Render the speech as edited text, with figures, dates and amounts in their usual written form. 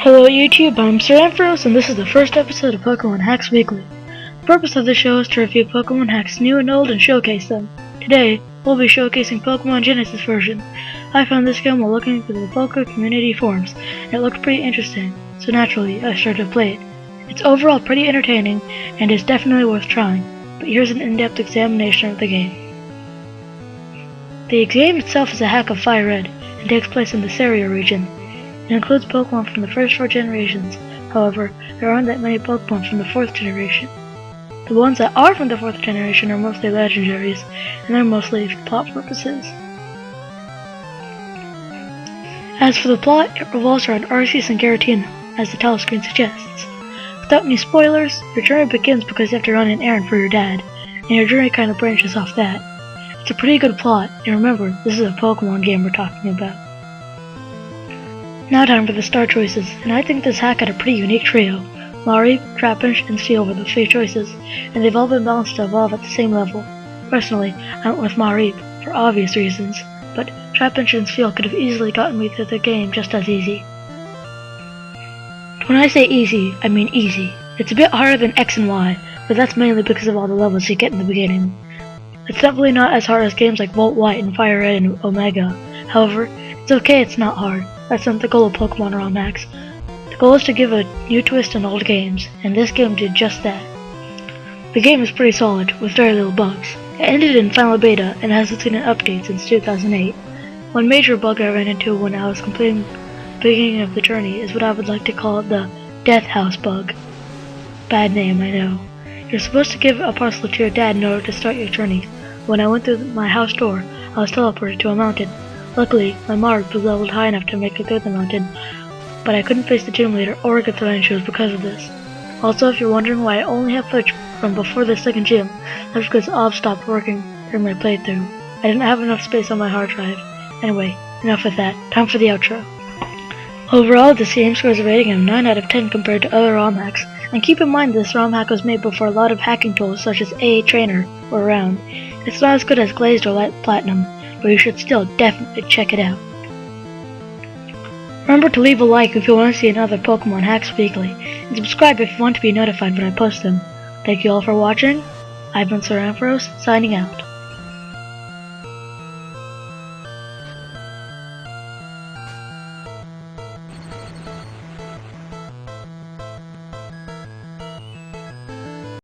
Hello YouTube, I'm Sir Ampharos, and this is the first episode of Pokemon Hacks Weekly. The purpose of this show is to review Pokemon hacks new and old and showcase them. Today, we'll be showcasing Pokemon Genesis version. I found this game while looking through the Poke community forums, and it looked pretty interesting, so naturally I started to play it. It's overall pretty entertaining, and is definitely worth trying, but here's an in-depth examination of the game. The game itself is a hack of Fire Red, and takes place in the Syria region. It includes Pokemon from the first 4 generations, however, there aren't that many Pokemon from the 4th generation. The ones that are from the 4th generation are mostly legendaries, and they're mostly for plot purposes. As for the plot, it revolves around Arceus and Giratina, as the title screen suggests. Without any spoilers, your journey begins because you have to run an errand for your dad, and your journey kind of branches off that. It's a pretty good plot, and remember, this is a Pokemon game we're talking about. Now time for the star choices, and I think this hack had a pretty unique trio. Mareep, Trapinch, and Steel were the 3 choices, and they've all been balanced to evolve at the same level. Personally, I went with Mareep, for obvious reasons, but Trapinch and Steel could have easily gotten me through the game just as easy. When I say easy, I mean easy. It's a bit harder than X and Y, but that's mainly because of all the levels you get in the beginning. It's definitely not as hard as games like Volt White and Fire Red and Omega. However, it's okay it's not hard. That's not the goal of Pokemon ROM hacks. The goal is to give a new twist on old games, and this game did just that. The game is pretty solid, with very little bugs. It ended in final beta, and hasn't seen an update since 2008. One major bug I ran into when I was completing the beginning of the journey is what I would like to call the Death House bug. Bad name, I know. You're supposed to give a parcel to your dad in order to start your journey. When I went through my house door, I was teleported to a mountain. Luckily, my Mareep was leveled high enough to make it through the mountain, but I couldn't face the gym leader or get the rain shoes because of this. Also, if you're wondering why I only have footage from before the second gym, that's because OBS stopped working during my playthrough. I didn't have enough space on my hard drive. Anyway, enough with that. Time for the outro. Overall, this game scores a rating of 9 out of 10 compared to other ROM hacks, and keep in mind this ROM hack was made before a lot of hacking tools such as AA Trainer were around. It's not as good as Glazed or Light Platinum, but you should still definitely check it out. Remember to leave a like if you want to see another Pokemon Hacks Weekly, and subscribe if you want to be notified when I post them. Thank you all for watching. I've been Sir Ampharos, signing out.